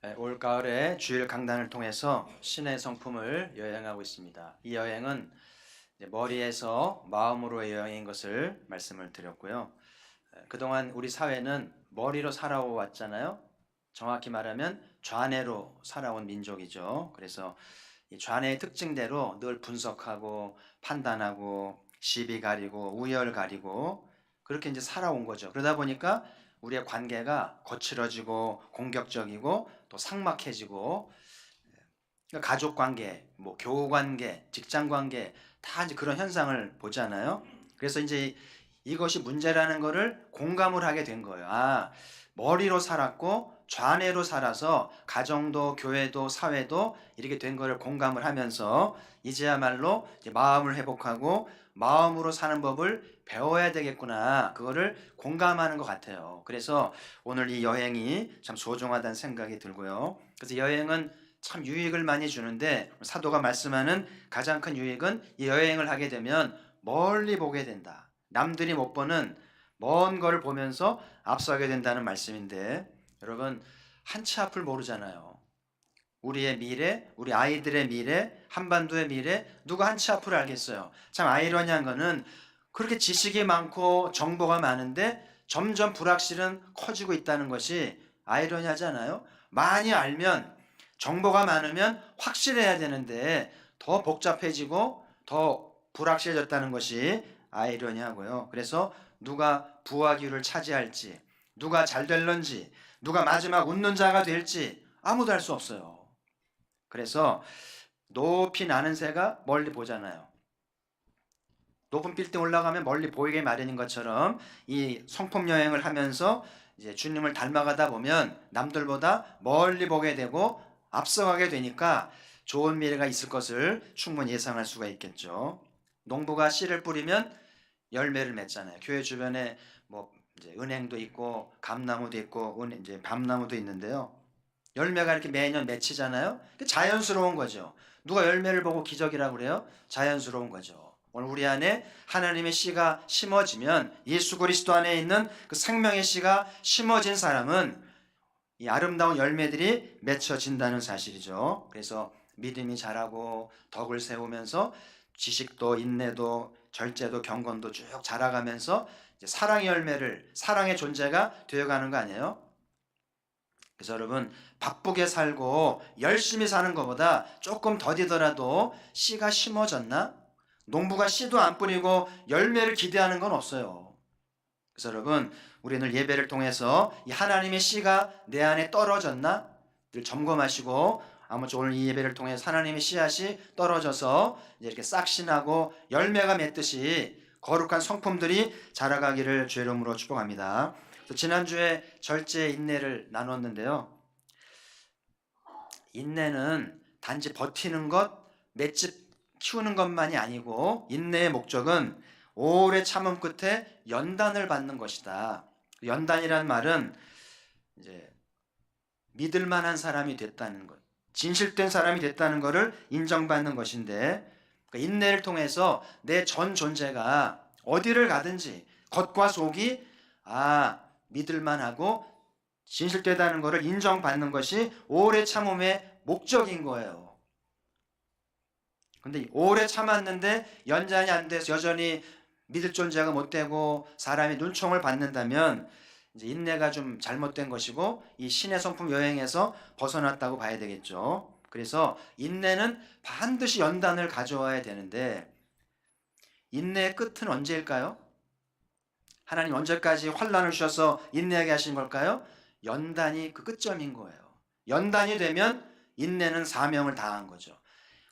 네, 올 가을에 주일 강단을 통해서 신의 성품을 여행하고 있습니다. 이 여행은 이제 머리에서 마음으로의 여행인 것을 말씀을 드렸고요. 그동안 우리 사회는 머리로 살아왔잖아요. 정확히 말하면 좌뇌로 살아온 민족이죠. 그래서 이 좌뇌의 특징대로 늘 분석하고 판단하고 시비 가리고 우열 가리고 그렇게 이제 살아온 거죠. 그러다 보니까 우리의 관계가 거칠어지고 공격적이고 또 삭막해지고, 그러니까 가족 관계, 뭐 교우 관계, 직장 관계 다 이제 그런 현상을 보잖아요. 그래서 이제 이것이 문제라는 것을 공감을 하게 된 거예요. 아, 머리로 살았고 좌뇌로 살아서 가정도 교회도 사회도 이렇게 된 거를 공감을 하면서 이제야말로 이제 마음을 회복하고 마음으로 사는 법을 배워야 되겠구나. 그거를 공감하는 것 같아요. 그래서 오늘 이 여행이 참 소중하다는 생각이 들고요. 그래서 여행은 참 유익을 많이 주는데 사도가 말씀하는 가장 큰 유익은 이 여행을 하게 되면 멀리 보게 된다. 남들이 못 보는 먼 거를 보면서 앞서게 된다는 말씀인데, 여러분 한 치 앞을 모르잖아요. 우리의 미래, 우리 아이들의 미래, 한반도의 미래 누가 한 치 앞을 알겠어요. 참 아이러니한 거는 그렇게 지식이 많고 정보가 많은데 점점 불확실은 커지고 있다는 것이 아이러니하잖아요. 많이 알면, 정보가 많으면 확실해야 되는데 더 복잡해지고 더 불확실해졌다는 것이 아이러니하고요. 그래서 누가 부하기를 차지할지, 누가 잘 될런지, 누가 마지막 웃는 자가 될지 아무도 알 수 없어요. 그래서 높이 나는 새가 멀리 보잖아요. 높은 빌딩 올라가면 멀리 보이게 마련인 것처럼 이 성품 여행을 하면서 이제 주님을 닮아가다 보면 남들보다 멀리 보게 되고 앞서가게 되니까 좋은 미래가 있을 것을 충분히 예상할 수가 있겠죠. 농부가 씨를 뿌리면 열매를 맺잖아요. 교회 주변에 뭐 이제 은행도 있고 감나무도 있고 이제 밤나무도 있는데요. 열매가 이렇게 매년 맺히잖아요. 자연스러운 거죠. 누가 열매를 보고 기적이라고 그래요? 자연스러운 거죠. 오늘 우리 안에 하나님의 씨가 심어지면, 예수 그리스도 안에 있는 그 생명의 씨가 심어진 사람은 이 아름다운 열매들이 맺혀진다는 사실이죠. 그래서 믿음이 자라고 덕을 세우면서 지식도 인내도 절제도 경건도 쭉 자라가면서 이제 사랑의 열매를, 사랑의 존재가 되어가는 거 아니에요? 그래서 여러분, 바쁘게 살고 열심히 사는 것보다 조금 더디더라도 씨가 심어졌나? 농부가 씨도 안 뿌리고 열매를 기대하는 건 없어요. 그래서 여러분, 우리는 예배를 통해서 이 하나님의 씨가 내 안에 떨어졌나? 늘 점검하시고, 아무쪼록 오늘 이 예배를 통해서 하나님의 씨앗이 떨어져서 이렇게 싹신하고 열매가 맺듯이 거룩한 성품들이 자라가기를 주의 이름으로 축복합니다. 지난주에 절제 인내를 나눴는데요. 인내는 단지 버티는 것, 맷집 키우는 것만이 아니고, 인내의 목적은 오래 참음 끝에 연단을 받는 것이다. 연단이란 말은 이제 믿을 만한 사람이 됐다는 것, 진실된 사람이 됐다는 것을 인정받는 것인데, 그러니까 인내를 통해서 내 전 존재가 어디를 가든지 겉과 속이 믿을 만하고 진실되다는 것을 인정받는 것이 오래 참음의 목적인 거예요. 근데 오래 참았는데 연장이 안 돼서 여전히 믿을 존재가 못 되고 사람이 눈총을 받는다면 이제 인내가 좀 잘못된 것이고 이 신의 성품 여행에서 벗어났다고 봐야 되겠죠. 그래서 인내는 반드시 연단을 가져와야 되는데, 인내의 끝은 언제일까요? 하나님 언제까지 환난을 주셔서 인내하게 하신 걸까요? 연단이 그 끝점인 거예요. 연단이 되면 인내는 사명을 다한 거죠.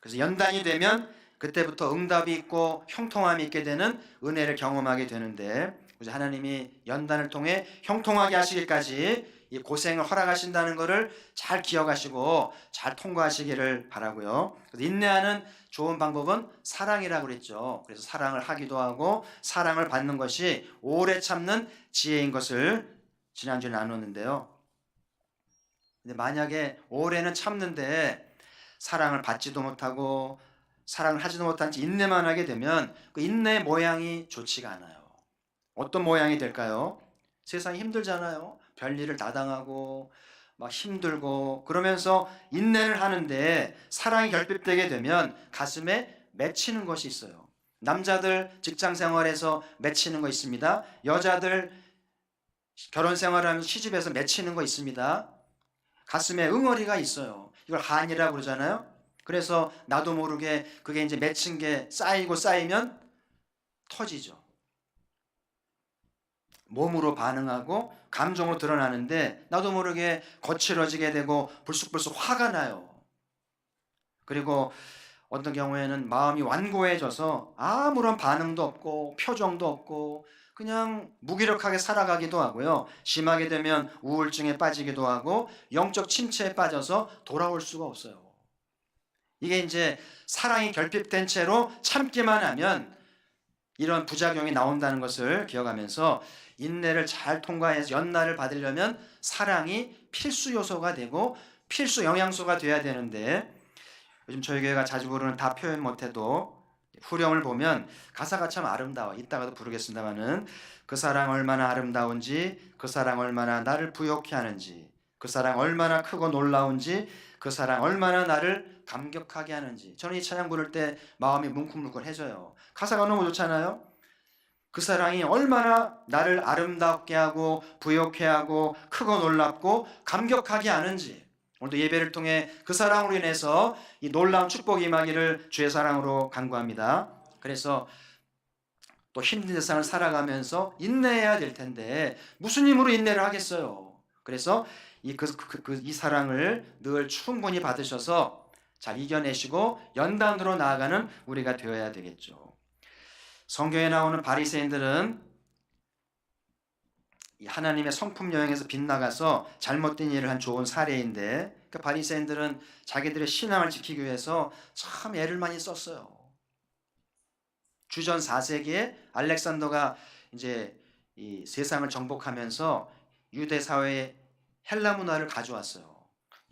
그래서 연단이 되면 그때부터 응답이 있고 형통함이 있게 되는 은혜를 경험하게 되는데, 하나님이 연단을 통해 형통하게 하시기까지 이 고생을 허락하신다는 것을 잘 기억하시고 잘 통과하시기를 바라고요. 그래서 인내하는 좋은 방법은 사랑이라고 그랬죠. 그래서 사랑을 하기도 하고 사랑을 받는 것이 오래 참는 지혜인 것을 지난주에 나눴는데요. 근데 만약에 오래는 참는데 사랑을 받지도 못하고 사랑을 하지도 못한 채 인내만 하게 되면 그 인내의 모양이 좋지가 않아요. 어떤 모양이 될까요? 세상이 힘들잖아요. 별일을 다 당하고 막 힘들고 그러면서 인내를 하는데 사랑이 결핍되게 되면 가슴에 맺히는 것이 있어요. 남자들 직장 생활에서 맺히는 거 있습니다. 여자들 결혼 생활하면서 시집에서 맺히는 거 있습니다. 가슴에 응어리가 있어요. 이걸 한이라고 그러잖아요. 그래서 나도 모르게 그게 이제 맺힌 게 쌓이고 쌓이면 터지죠. 몸으로 반응하고 감정으로 드러나는데 나도 모르게 거칠어지게 되고 불쑥불쑥 화가 나요. 그리고 어떤 경우에는 마음이 완고해져서 아무런 반응도 없고 표정도 없고 그냥 무기력하게 살아가기도 하고요. 심하게 되면 우울증에 빠지기도 하고 영적 침체에 빠져서 돌아올 수가 없어요. 이게 이제 사랑이 결핍된 채로 참기만 하면 이런 부작용이 나온다는 것을 기억하면서 인내를 잘 통과해서 연날을 받으려면 사랑이 필수 요소가 되고 필수 영양소가 돼야 되는데 요즘 저희 교회가 자주 부르는 다 표현 못해도 후렴을 보면 가사가 참 아름다워. 이따가도 부르겠습니다마는 그 사랑 얼마나 아름다운지, 그 사랑 얼마나 나를 부욕해 하는지, 그 사랑 얼마나 크고 놀라운지, 그 사랑 얼마나 나를 감격하게 하는지. 저는 이 찬양 부를 때 마음이 뭉클뭉클해져요. 가사가 너무 좋잖아요. 그 사랑이 얼마나 나를 아름답게 하고 부욕해 하고 크고 놀랍고 감격하게 하는지. 오늘도 예배를 통해 그 사랑으로 인해서 이 놀라운 축복이 임하기를 주의 사랑으로 간구합니다. 그래서 또 힘든 세상을 살아가면서 인내해야 될 텐데 무슨 힘으로 인내를 하겠어요. 그래서 이 사랑을 늘 충분히 받으셔서 잘 이겨내시고 연단으로 나아가는 우리가 되어야 되겠죠. 성경에 나오는 바리새인들은 하나님의 성품 여행에서 빗나가서 잘못된 일을 한 좋은 사례인데 그 바리새인들은 자기들의 신앙을 지키기 위해서 참 애를 많이 썼어요. 주전 4세기에 알렉산더가 이제 이 세상을 정복하면서 유대 사회에 헬라 문화를 가져왔어요.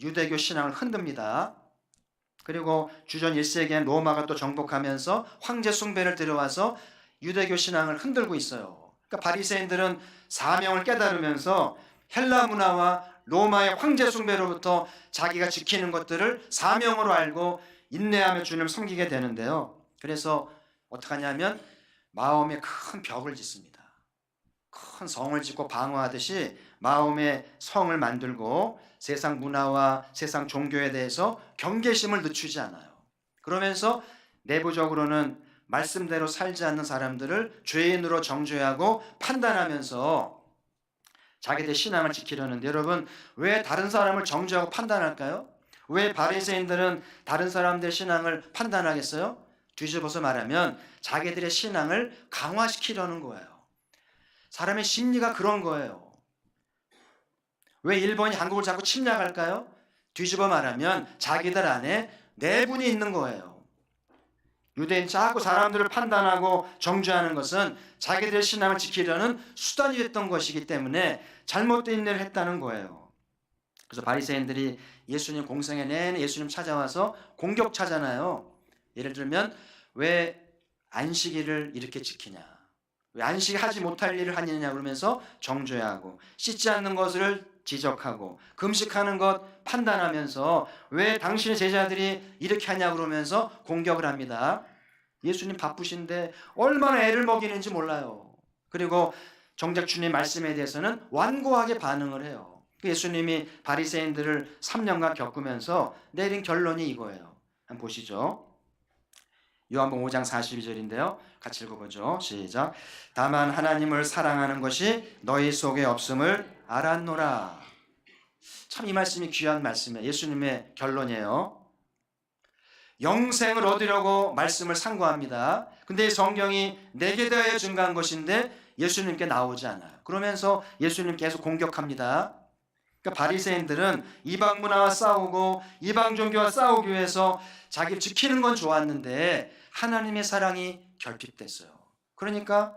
유대교 신앙을 흔듭니다. 그리고 주전 1세기엔 로마가 또 정복하면서 황제 숭배를 들여와서 유대교 신앙을 흔들고 있어요. 그러니까 바리새인들은 사명을 깨달으면서 헬라 문화와 로마의 황제 숭배로부터 자기가 지키는 것들을 사명으로 알고 인내하며 주님을 섬기게 되는데요. 그래서 어떻게 하냐면 마음에 큰 벽을 짓습니다. 큰 성을 짓고 방어하듯이 마음의 성을 만들고 세상 문화와 세상 종교에 대해서 경계심을 늦추지 않아요. 그러면서 내부적으로는 말씀대로 살지 않는 사람들을 죄인으로 정죄하고 판단하면서 자기들 신앙을 지키려는데 여러분 왜 다른 사람을 정죄하고 판단할까요? 왜 바리새인들은 다른 사람들의 신앙을 판단하겠어요? 뒤집어서 말하면 자기들의 신앙을 강화시키려는 거예요. 사람의 심리가 그런 거예요. 왜 일본이 한국을 자꾸 침략할까요? 뒤집어 말하면 자기들 안에 내분이 있는 거예요. 유대인 자꾸 사람들을 판단하고 정죄하는 것은 자기들의 신앙을 지키려는 수단이 됐던 것이기 때문에 잘못된 인내를 했다는 거예요. 그래서 바리새인들이 예수님 공생애 내내 예수님 찾아와서 공격차잖아요. 예를 들면 왜 안식일을 이렇게 지키냐, 왜 안식하지 못할 일을 하느냐 그러면서 정죄하고 씻지 않는 것을 지적하고 금식하는 것 판단하면서 왜 당신의 제자들이 이렇게 하냐 그러면서 공격을 합니다. 예수님 바쁘신데 얼마나 애를 먹이는지 몰라요. 그리고 정작 주님 말씀에 대해서는 완고하게 반응을 해요. 예수님이 바리새인들을 3년간 겪으면서 내린 결론이 이거예요. 한번 보시죠. 요한복음 5장 42절인데요. 같이 읽어보죠. 시작. 다만 하나님을 사랑하는 것이 너희 속에 없음을 알았노라. 참 이 말씀이 귀한 말씀이에요. 예수님의 결론이에요. 영생을 얻으려고 말씀을 상고합니다. 근데 성경이 내게 대하여 증거한 것인데 예수님께 나오지 않아요. 그러면서 예수님 계속 공격합니다. 그러니까 바리새인들은 이방 문화와 싸우고 이방 종교와 싸우기 위해서 자기를 지키는 건 좋았는데 하나님의 사랑이 결핍됐어요. 그러니까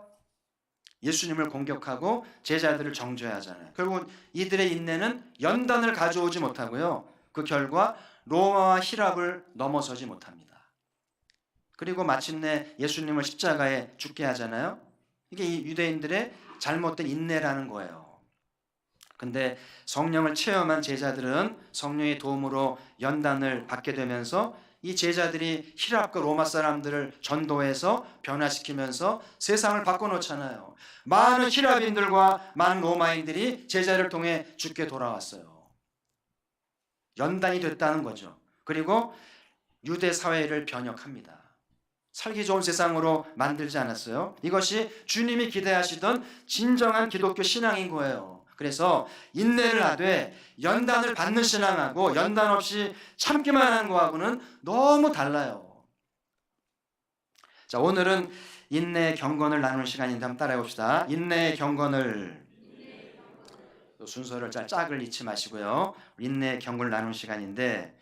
예수님을 공격하고 제자들을 정죄하잖아요. 결국 이들의 인내는 연단을 가져오지 못하고요. 그 결과 로마와 히랍을 넘어서지 못합니다. 그리고 마침내 예수님을 십자가에 죽게 하잖아요. 이게 이 유대인들의 잘못된 인내라는 거예요. 근데 성령을 체험한 제자들은 성령의 도움으로 연단을 받게 되면서 이 제자들이 히랍과 로마 사람들을 전도해서 변화시키면서 세상을 바꿔놓잖아요. 많은 히랍인들과 많은 로마인들이 제자를 통해 주께 돌아왔어요. 연단이 됐다는 거죠. 그리고 유대 사회를 변혁합니다. 살기 좋은 세상으로 만들지 않았어요. 이것이 주님이 기대하시던 진정한 기독교 신앙인 거예요. 그래서 인내를 하되 연단을 받는 신앙하고 연단 없이 참기만 하는 거하고는 너무 달라요. 자, 오늘은 인내의 경건을 나누는 시간인데 한번 따라해 봅시다. 인내의 경건을, 순서를 짝을 잊지 마시고요. 인내의 경건을 나누는 시간인데,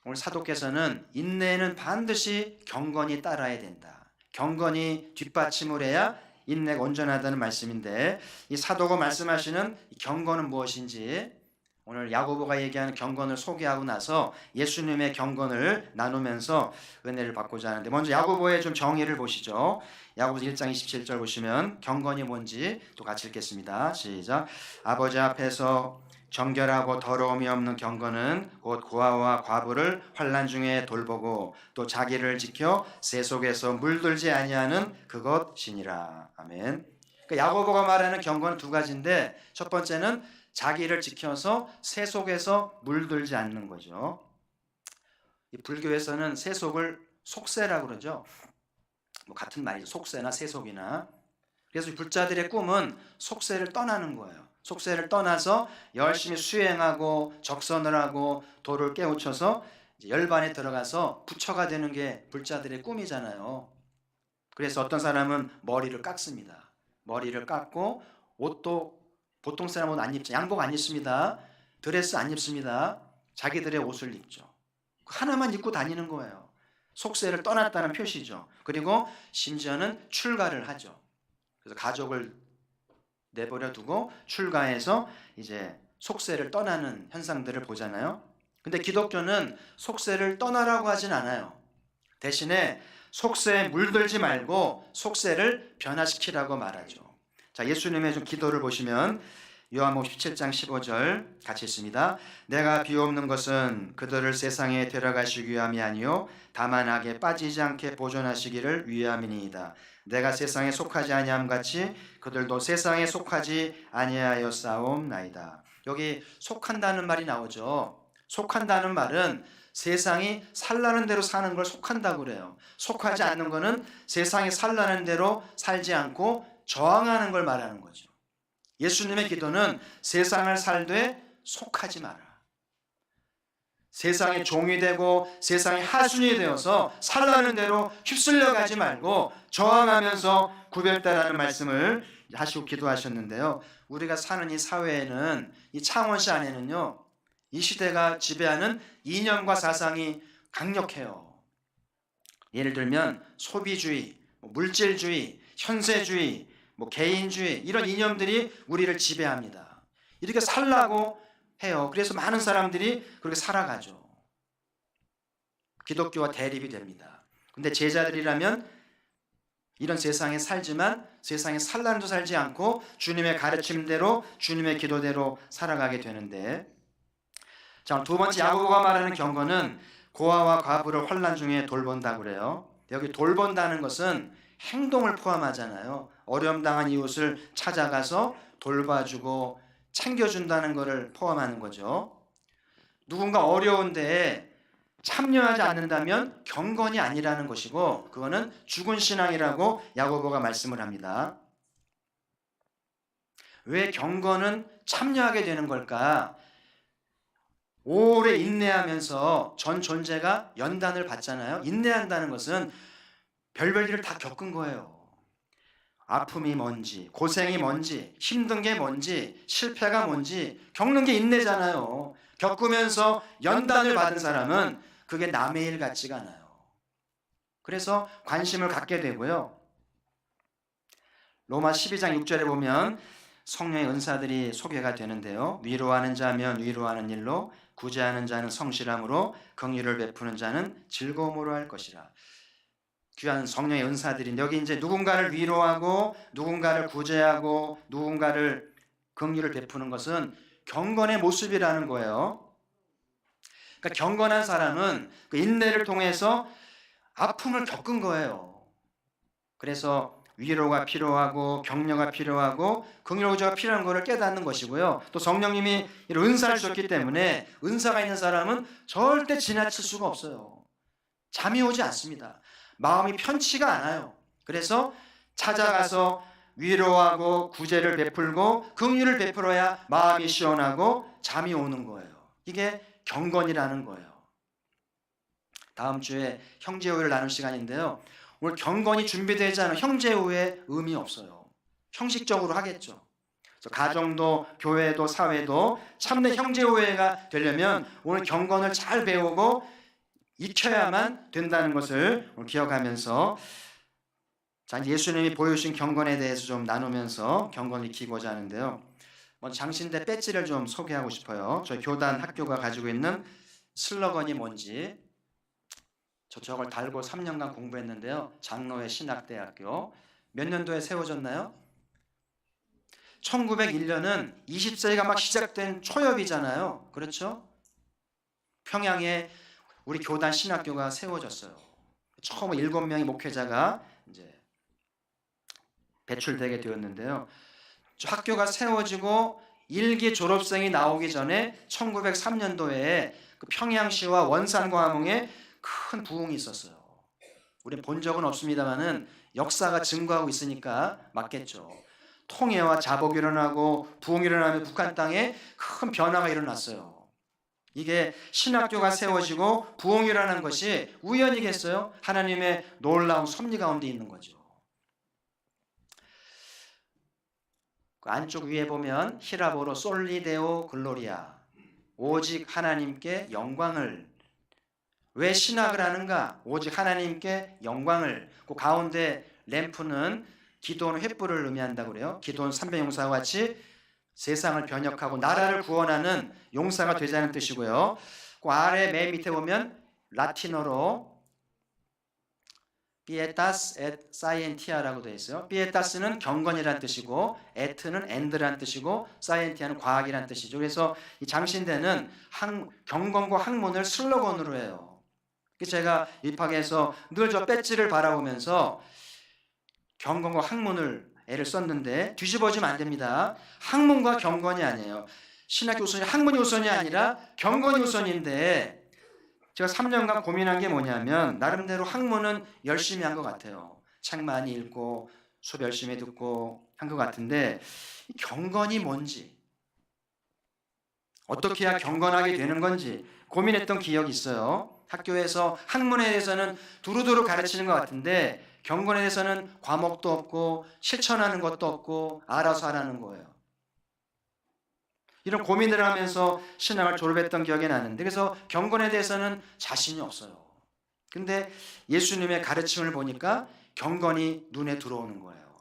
오늘 사도께서는 인내는 반드시 경건이 따라야 된다. 경건이 뒷받침을 해야 인내가 온전하다는 말씀인데, 이 사도가 말씀하시는 경건은 무엇인지 오늘 야고보가 얘기하는 경건을 소개하고 나서 예수님의 경건을 나누면서 은혜를 받고자 하는데, 먼저 야고보의 좀 정의를 보시죠. 야고보서 1장 27절 보시면 경건이 뭔지 또 같이 읽겠습니다. 시작. 아버지 앞에서 정결하고 더러움이 없는 경건은 곧 고아와 과부를 환난 중에 돌보고 또 자기를 지켜 새 속에서 물들지 아니하는 그것이니라. 아멘. 그러니까 야고보가 말하는 경건은 두 가지인데, 첫 번째는 자기를 지켜서 새 속에서 물들지 않는 거죠. 이 불교에서는 새 속을 속세라고 그러죠. 뭐 같은 말이죠. 속세나 세속이나. 그래서 불자들의 꿈은 속세를 떠나는 거예요. 속세를 떠나서 열심히 수행하고 적선을 하고 도를 깨우쳐서 열반에 들어가서 부처가 되는 게 불자들의 꿈이잖아요. 그래서 어떤 사람은 머리를 깎습니다. 머리를 깎고 옷도 보통 사람은 안 입죠. 양복 안 입습니다. 드레스 안 입습니다. 자기들의 옷을 입죠. 하나만 입고 다니는 거예요. 속세를 떠났다는 표시죠. 그리고 심지어는 출가를 하죠. 그래서 가족을 내버려 두고 출가해서 이제 속세를 떠나는 현상들을 보잖아요. 근데 기독교는 속세를 떠나라고 하진 않아요. 대신에 속세에 물들지 말고 속세를 변화시키라고 말하죠. 자, 예수님의 좀 기도를 보시면 요한복음 17장 15절 같이 있습니다. 내가 비옵는 것은 그들을 세상에 데려가시기 위함이 아니요 다만 악에 빠지지 않게 보존하시기를 위함이니이다. 내가 세상에 속하지 아니함 같이 그들도 세상에 속하지 아니하여 싸움나이다. 여기 속한다는 말이 나오죠. 속한다는 말은 세상이 살라는 대로 사는 걸 속한다고 그래요. 속하지 않는 거는 세상이 살라는 대로 살지 않고 저항하는 걸 말하는 거죠. 예수님의 기도는 세상을 살되 속하지 마라. 세상의 종이 되고 세상의 하순이 되어서 살라는 대로 휩쓸려 가지 말고 저항하면서 구별다라는 말씀을 하시고 기도하셨는데요. 우리가 사는 이 사회에는, 이 창원시 안에는요, 이 시대가 지배하는 이념과 사상이 강력해요. 예를 들면 소비주의, 물질주의, 현세주의, 개인주의, 이런 이념들이 우리를 지배합니다. 이렇게 살라고 해요. 그래서 많은 사람들이 그렇게 살아가죠. 기독교와 대립이 됩니다. 근데 제자들이라면 이런 세상에 살지만 세상에 살라는 도 살지 않고 주님의 가르침대로, 주님의 기도대로 살아가게 되는데, 자, 두 번째 야고보가 말하는 경건은 고아와 과부를 환난 중에 돌본다고 그래요. 여기 돌본다는 것은 행동을 포함하잖아요. 어려움 당한 이웃을 찾아가서 돌봐주고 챙겨준다는 것을 포함하는 거죠. 누군가 어려운데 참여하지 않는다면 경건이 아니라는 것이고, 그거는 죽은 신앙이라고 야고보가 말씀을 합니다. 왜 경건은 참여하게 되는 걸까? 오래 인내하면서 전 존재가 연단을 받잖아요. 인내한다는 것은 별별 일을 다 겪은 거예요. 아픔이 뭔지, 고생이 뭔지, 힘든 게 뭔지, 실패가 뭔지 겪는 게 인내잖아요. 겪으면서 연단을 받은 사람은 그게 남의 일 같지가 않아요. 그래서 관심을 갖게 되고요. 로마 12장 6절에 보면 성령의 은사들이 소개가 되는데요. 위로하는 자면 위로하는 일로, 구제하는 자는 성실함으로, 긍휼을 베푸는 자는 즐거움으로 할 것이라. 귀한 성령의 은사들이 여기 이제 누군가를 위로하고 누군가를 구제하고 누군가를 긍휼을 베푸는 것은 경건의 모습이라는 거예요. 그러니까 경건한 사람은 그 인내를 통해서 아픔을 겪은 거예요. 그래서 위로가 필요하고 격려가 필요하고 긍휼조가 필요한 것을 깨닫는 것이고요. 또 성령님이 이런 은사를 주셨기 때문에 은사가 있는 사람은 절대 지나칠 수가 없어요. 잠이 오지 않습니다. 마음이 편치가 않아요. 그래서 찾아가서 위로하고 구제를 베풀고 긍휼을 베풀어야 마음이 시원하고 잠이 오는 거예요. 이게 경건이라는 거예요. 다음 주에 형제우애를 나눌 시간인데요. 오늘 경건이 준비되지 않은 형제우애 의미 없어요. 형식적으로 하겠죠. 그래서 가정도 교회도 사회도 참된 형제우애가 되려면 오늘 경건을 잘 배우고 익혀야만 된다는 것을 기억하면서 예수님이 보여주신 경건에 대해서 좀 나누면서 경건을 익히고자 하는데요. 먼저 장신대 배지를 좀 소개하고 싶어요. 저희 교단 학교가 가지고 있는 슬로건이 뭔지 저걸 달고 3년간 공부했는데요. 장로회 신학대학교 몇 년도에 세워졌나요? 1901년은 20세기가 막 시작된 초엽이잖아요. 그렇죠? 평양에 우리 교단 신학교가 세워졌어요. 처음 7명의 목회자가 이제 배출되게 되었는데요. 학교가 세워지고 1기 졸업생이 나오기 전에 1903년도에 그 평양시와 원산과 함흥에 큰 부흥이 있었어요. 우리 본 적은 없습니다만은 역사가 증거하고 있으니까 맞겠죠. 통해와 자복이 일어나고 부흥이 일어나면 북한 땅에 큰 변화가 일어났어요. 이게 신학교가 세워지고 부흥이 일어나는 것이 우연이겠어요? 하나님의 놀라운 섭리 가운데 있는 거죠. 그 안쪽 위에 보면 히라보로 솔리데오 글로리아, 오직 하나님께 영광을. 왜 신학을 하는가? 오직 하나님께 영광을. 그 가운데 램프는 기도원 횃불을 의미한다고 그래요. 기도원 300용사와 같이 세상을 변혁하고 나라를 구원하는 용사가 되자는 뜻이고요. 그 아래 맨 밑에 보면 라틴어로 pietas et scientia라고 되어 있어요. pietas는 경건이라는 뜻이고 et는 end라는 뜻이고 scientia는 과학이라는 뜻이죠. 그래서 이 장신대는 경건과 학문을 슬로건으로 해요. 제가 입학해서 늘 저 배지를 바라보면서 경건과 학문을 애를 썼는데 뒤집어지면 안 됩니다. 학문과 경건이 아니에요. 신학교 우선이 학문이 우선이 아니라 경건이 우선인데 제가 3년간 고민한 게 뭐냐면 나름대로 학문은 열심히 한 것 같아요. 책 많이 읽고 수업 열심히 듣고 한 것 같은데 경건이 뭔지 어떻게 해야 경건하게 되는 건지 고민했던 기억이 있어요. 학교에서 학문에 대해서는 두루두루 가르치는 것 같은데 경건에 대해서는 과목도 없고 실천하는 것도 없고 알아서 하라는 거예요. 이런 고민을 하면서 신학을 졸업했던 기억이 나는데 그래서 경건에 대해서는 자신이 없어요. 근데 예수님의 가르침을 보니까 경건이 눈에 들어오는 거예요.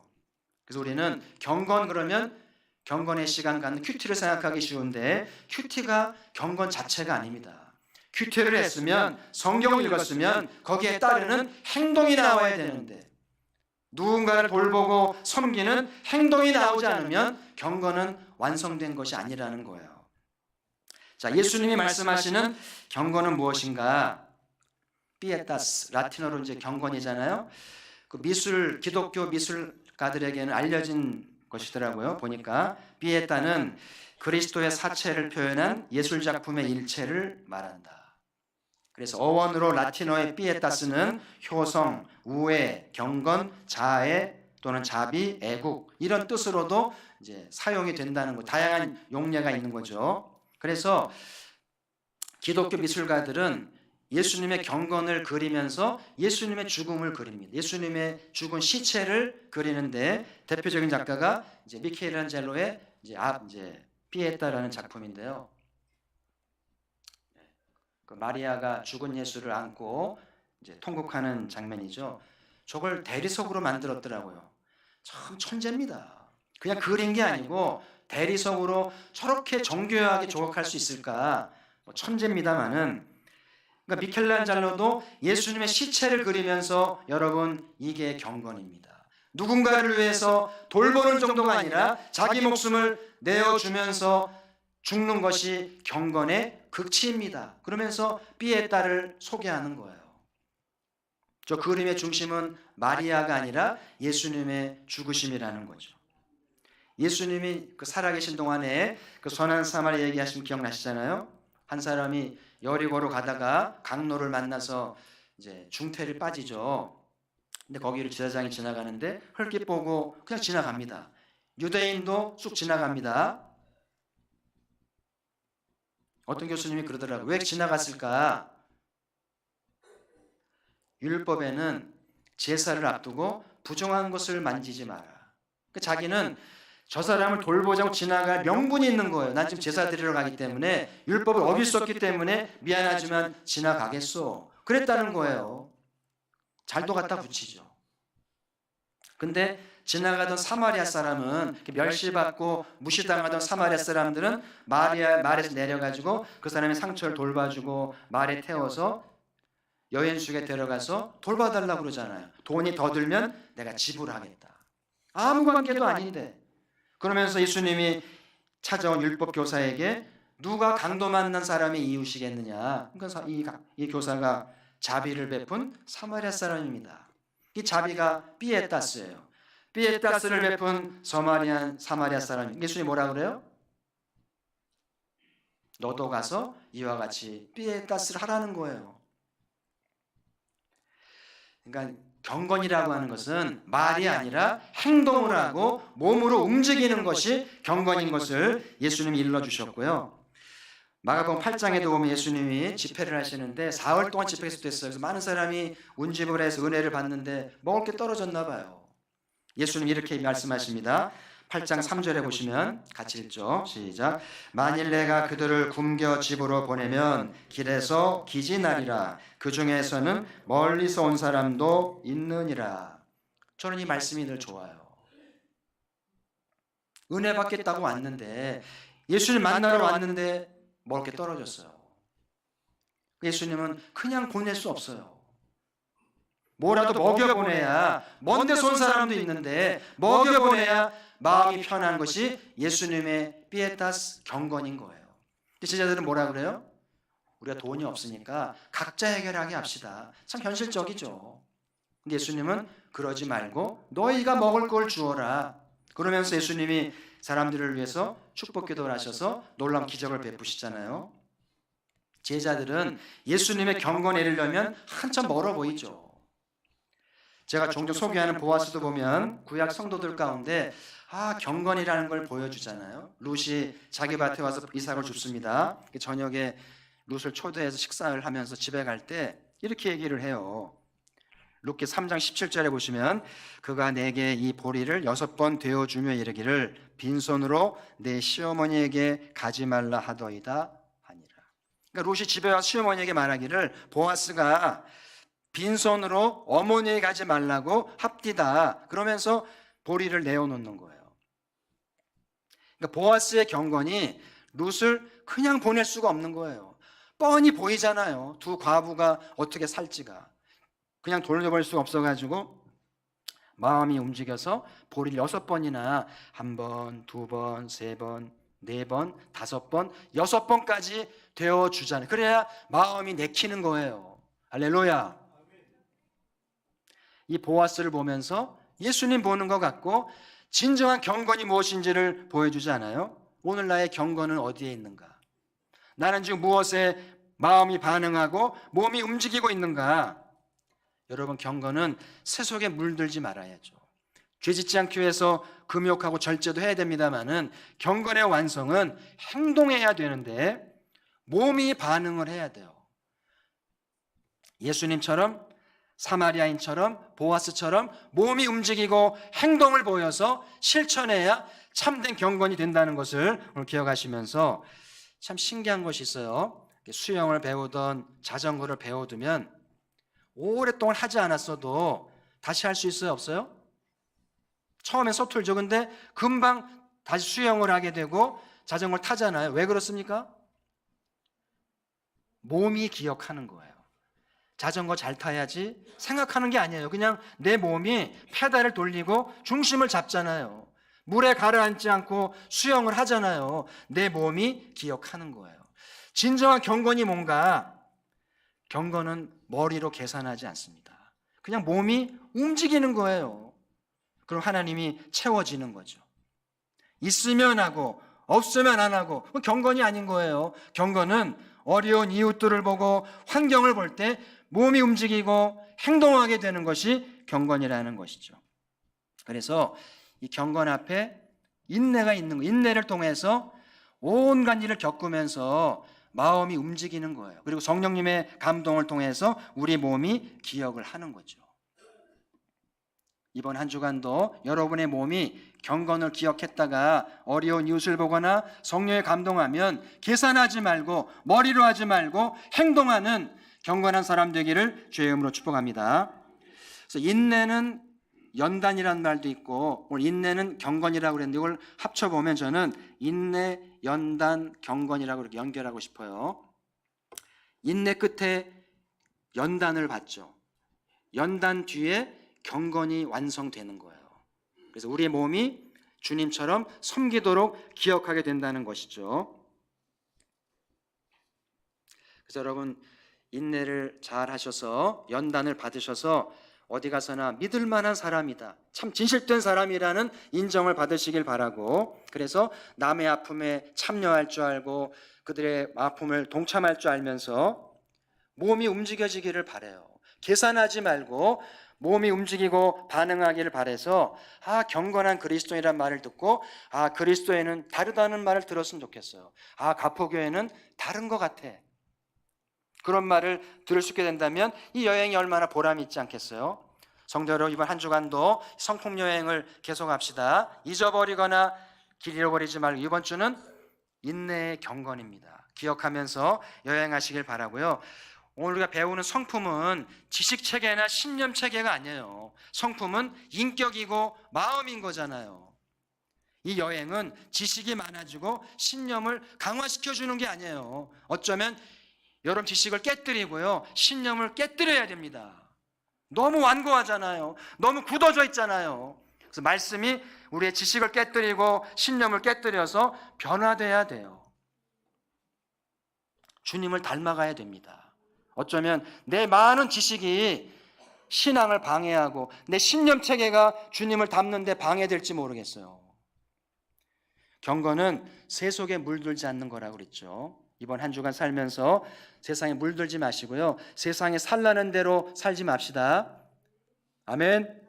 그래서 우리는 경건 그러면 경건의 시간 갖는 큐티를 생각하기 쉬운데 큐티가 경건 자체가 아닙니다. 큐티를 했으면 성경을 읽었으면 거기에 따르는 행동이 나와야 되는데 누군가를 돌보고 섬기는 행동이 나오지 않으면 경건은 완성된 것이 아니라는 거예요. 자, 예수님이 말씀하시는 경건은 무엇인가? pietas, 라틴어로 이제 경건이잖아요. 그 기독교 미술가들에게는 알려진 것이더라고요. 보니까 pieta는 그리스도의 사체를 표현한 예술 작품의 일체를 말한다. 그래서 어원으로 라틴어의 pietas는 효성, 우애, 경건, 자애 또는 자비, 애국 이런 뜻으로도 이제 사용이 된다는 거, 다양한 용례가 있는 거죠. 그래서 기독교 미술가들은 예수님의 경건을 그리면서 예수님의 죽음을 그립니다. 예수님의 죽은 시체를 그리는데 대표적인 작가가 이제 미켈란젤로의 이제 피에타라는 작품인데요. 그 마리아가 죽은 예수를 안고 이제 통곡하는 장면이죠. 저걸 대리석으로 만들었더라고요. 참 천재입니다. 그냥 그린 게 아니고 대리석으로 저렇게 정교하게 조각할 수 있을까? 천재입니다만은 그러니까 미켈란젤로도 예수님의 시체를 그리면서 여러분 이게 경건입니다. 누군가를 위해서 돌보는 정도가 아니라 자기 목숨을 내어주면서 죽는 것이 경건의 극치입니다. 그러면서 삐의 딸을 소개하는 거예요. 저 그림의 중심은 마리아가 아니라 예수님의 죽으심이라는 거죠. 예수님이 그 살아계신 동안에 그 선한 사마리 얘기하신 기억나시잖아요. 한 사람이 여리고로 가다가 강로를 만나서 이제 중태를 빠지죠. 근데 거기를 제사장이 지나가는데 헐깃 보고 그냥 지나갑니다. 유대인도 쑥 지나갑니다. 어떤 교수님이 그러더라고요. 왜 지나갔을까? 율법에는 제사를 앞두고 부정한 것을 만지지 마라. 자기는 저 사람을 돌보자고 지나갈 명분이 있는 거예요. 난 지금 제사 드리러 가기 때문에 율법을 어길 수 없기 때문에 미안하지만 지나가겠소. 그랬다는 거예요. 잘도 갖다 붙이죠. 근데 지나가던 사마리아 사람은 멸시받고 무시당하던 사마리아 사람들은 말에서 내려가지고 그 사람의 상처를 돌봐주고 말에 태워서 여인숙에 데려가서 돌봐달라고 그러잖아요. 돈이 더 들면 내가 지불하겠다. 아무 관계도 아닌데. 그러면서 예수님이 찾아온 율법 교사에게 누가 강도 만난 사람이 이웃이겠느냐. 그러니까 이 교사가 자비를 베푼 사마리아 사람입니다. 이 자비가 삐에따스예요. 삐에따스를 베푼 사마리아 사람. 예수님이 뭐라 그래요? 너도 가서 이와 같이 삐에따스를 하라는 거예요. 그러니까 경건이라고 하는 것은 말이 아니라 행동을 하고 몸으로 움직이는 것이 경건인 것을 예수님이 일러주셨고요. 마가복음 8장에도 보면 예수님이 집회를 하시는데 4월 동안 집회가 됐어요. 그래서 많은 사람이 운집을 해서 은혜를 받는데 먹을 게 떨어졌나 봐요. 예수님이 이렇게 말씀하십니다. 8장 3절에 보시면 같이 읽죠. 시작. 만일 내가 그들을 굶겨 집으로 보내면 길에서 기진하리라. 그 중에서는 멀리서 온 사람도 있느니라. 저는 이 말씀이 늘 좋아요. 은혜 받겠다고 왔는데 예수님 만나러 왔는데 먹을 게 떨어졌어요. 예수님은 그냥 보낼 수 없어요. 뭐라도 먹여보내야, 먼 데서 온 사람도 있는데 먹여보내야 마음이 편한 것이 예수님의 피에타스 경건인 거예요. 제자들은 뭐라 그래요? 우리가 돈이 없으니까 각자 해결하게 합시다. 참 현실적이죠. 근데 예수님은 그러지 말고 너희가 먹을 걸 주어라. 그러면서 예수님이 사람들을 위해서 축복 기도를 하셔서 놀라운 기적을 베푸시잖아요. 제자들은 예수님의 경건에 이르려면 한참 멀어 보이죠. 제가 종종 소개하는 보아스도 보면 구약 성도들 가운데 경건이라는 걸 보여주잖아요. 룻이 자기 밭에 와서 이삭을 줍습니다. 저녁에 룻을 초대해서 식사를 하면서 집에 갈 때 이렇게 얘기를 해요. 룻기 3장 17절에 보시면 그가 내게 이 보리를 6번 되어주며 이르기를 빈손으로 내 시어머니에게 가지 말라 하더이다 하니라. 그러니까 룻이 집에 와서 시어머니에게 말하기를 보아스가 빈손으로 어머니에게 가지 말라고 합디다. 그러면서 보리를 내어놓는 거예요. 그러니까 보아스의 경건이 룻을 그냥 보낼 수가 없는 거예요. 뻔히 보이잖아요. 두 과부가 어떻게 살지가. 그냥 돌려버릴 수가 없어가지고 마음이 움직여서 보리를 6번이나 1번, 2번, 3번, 4번, 5번, 6번까지 되어주잖아요. 그래야 마음이 내키는 거예요. 할렐루야. 이 보아스를 보면서 예수님 보는 것 같고 진정한 경건이 무엇인지를 보여주지 않아요? 오늘 나의 경건은 어디에 있는가? 나는 지금 무엇에 마음이 반응하고 몸이 움직이고 있는가? 여러분, 경건은 세속에 물들지 말아야죠. 죄짓지 않기 위해서 금욕하고 절제도 해야 됩니다만은 경건의 완성은 행동해야 되는데 몸이 반응을 해야 돼요. 예수님처럼 사마리아인처럼 보아스처럼 몸이 움직이고 행동을 보여서 실천해야 참된 경건이 된다는 것을 오늘 기억하시면서 참 신기한 것이 있어요. 수영을 배우던 자전거를 배워두면 오랫동안 하지 않았어도 다시 할 수 있어요? 없어요? 처음에 서툴죠. 근데 금방 다시 수영을 하게 되고 자전거를 타잖아요. 왜 그렇습니까? 몸이 기억하는 거예요. 자전거 잘 타야지 생각하는 게 아니에요. 그냥 내 몸이 페달을 돌리고 중심을 잡잖아요. 물에 가라앉지 않고 수영을 하잖아요. 내 몸이 기억하는 거예요. 진정한 경건이 뭔가? 경건은 머리로 계산하지 않습니다. 그냥 몸이 움직이는 거예요. 그럼 하나님이 채워지는 거죠. 있으면 하고 없으면 안 하고, 경건이 아닌 거예요. 경건은 어려운 이웃들을 보고 환경을 볼 때 몸이 움직이고 행동하게 되는 것이 경건이라는 것이죠. 그래서 이 경건 앞에 인내가 있는 거, 인내를 통해서 온갖 일을 겪으면서 마음이 움직이는 거예요. 그리고 성령님의 감동을 통해서 우리 몸이 기억을 하는 거죠. 이번 한 주간도 여러분의 몸이 경건을 기억했다가 어려운 이웃을 보거나 성령에 감동하면 계산하지 말고 머리로 하지 말고 행동하는 경건한 사람 되기를 주의 이름으로 축복합니다. 그래서 인내는 연단이라는 말도 있고 오늘 인내는 경건이라고 그랬는데 이걸 합쳐보면 저는 인내, 연단, 경건이라고 이렇게 연결하고 싶어요. 인내 끝에 연단을 받죠. 연단 뒤에 경건이 완성되는 거예요. 그래서 우리의 몸이 주님처럼 섬기도록 기억하게 된다는 것이죠. 그래서 여러분 인내를 잘 하셔서 연단을 받으셔서 어디 가서나 믿을 만한 사람이다, 참 진실된 사람이라는 인정을 받으시길 바라고, 그래서 남의 아픔에 참여할 줄 알고 그들의 아픔을 동참할 줄 알면서 몸이 움직여지기를 바라요. 계산하지 말고 몸이 움직이고 반응하기를 바라서 경건한 그리스도인이란 말을 듣고 그리스도인은 다르다는 말을 들었으면 좋겠어요. 가포교회는 다른 것 같아, 그런 말을 들을 수 있게 된다면 이 여행이 얼마나 보람이 있지 않겠어요? 성도 여러분, 이번 한 주간도 성품 여행을 계속합시다. 잊어버리거나 길 잃어버리지 말고 이번 주는 인내의 경건입니다. 기억하면서 여행하시길 바라고요. 오늘 우리가 배우는 성품은 지식체계나 신념체계가 아니에요. 성품은 인격이고 마음인 거잖아요. 이 여행은 지식이 많아지고 신념을 강화시켜주는 게 아니에요. 어쩌면 여러분 지식을 깨뜨리고요, 신념을 깨뜨려야 됩니다. 너무 완고하잖아요. 너무 굳어져 있잖아요. 그래서 말씀이 우리의 지식을 깨뜨리고 신념을 깨뜨려서 변화돼야 돼요. 주님을 닮아가야 됩니다. 어쩌면 내 많은 지식이 신앙을 방해하고 내 신념 체계가 주님을 닮는 데 방해될지 모르겠어요. 경건은 새 속에 물들지 않는 거라고 그랬죠. 이번 한 주간 살면서 세상에 물들지 마시고요, 세상에 살라는 대로 살지 맙시다. 아멘.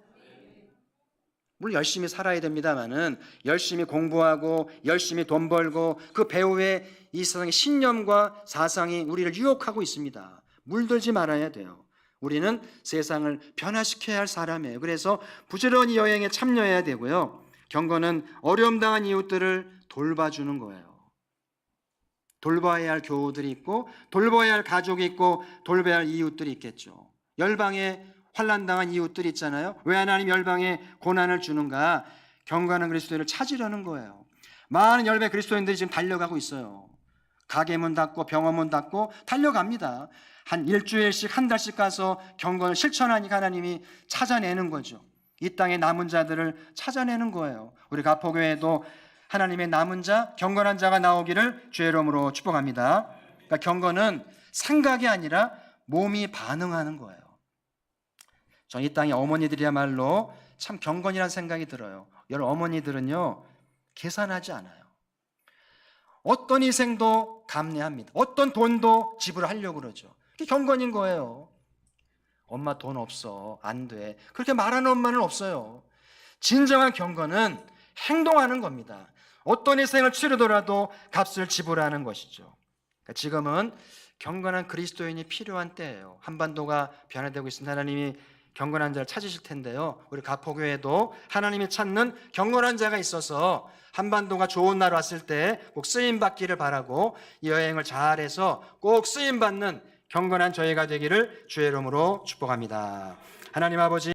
물론 열심히 살아야 됩니다만은 열심히 공부하고 열심히 돈 벌고 그 배후에 이 세상의 신념과 사상이 우리를 유혹하고 있습니다. 물들지 말아야 돼요. 우리는 세상을 변화시켜야 할 사람이에요. 그래서 부지런히 여행에 참여해야 되고요, 경건은 어려움 당한 이웃들을 돌봐주는 거예요. 돌봐야 할 교우들이 있고 돌봐야 할 가족이 있고 돌봐야 할 이웃들이 있겠죠. 열방에 환난당한 이웃들이 있잖아요. 왜 하나님 열방에 고난을 주는가? 경건한 그리스도인을 찾으려는 거예요. 많은 열배 그리스도인들이 지금 달려가고 있어요. 가게 문 닫고 병원 문 닫고 달려갑니다. 한 일주일씩 한 달씩 가서 경건을 실천하니까 하나님이 찾아내는 거죠. 이 땅의 남은 자들을 찾아내는 거예요. 우리 가포교회도 하나님의 남은 자, 경건한 자가 나오기를 주의 이름으로 축복합니다. 그러니까 경건은 생각이 아니라 몸이 반응하는 거예요. 전 이 땅의 어머니들이야말로 참 경건이라는 생각이 들어요. 여러분 어머니들은요, 계산하지 않아요. 어떤 희생도 감내합니다. 어떤 돈도 지불하려고 그러죠. 그게 경건인 거예요. 엄마 돈 없어, 안 돼, 그렇게 말하는 엄마는 없어요. 진정한 경건은 행동하는 겁니다. 어떤 희생을 치르더라도 값을 지불하는 것이죠. 그러니까 지금은 경건한 그리스도인이 필요한 때예요. 한반도가 변화되고 있습니다. 하나님이 경건한 자를 찾으실 텐데요, 우리 가포교회도 하나님이 찾는 경건한 자가 있어서 한반도가 좋은 날 왔을 때 꼭 쓰임받기를 바라고 이 여행을 잘해서 꼭 쓰임받는 경건한 저희가 되기를 주의 이름으로 축복합니다. 하나님 아버지,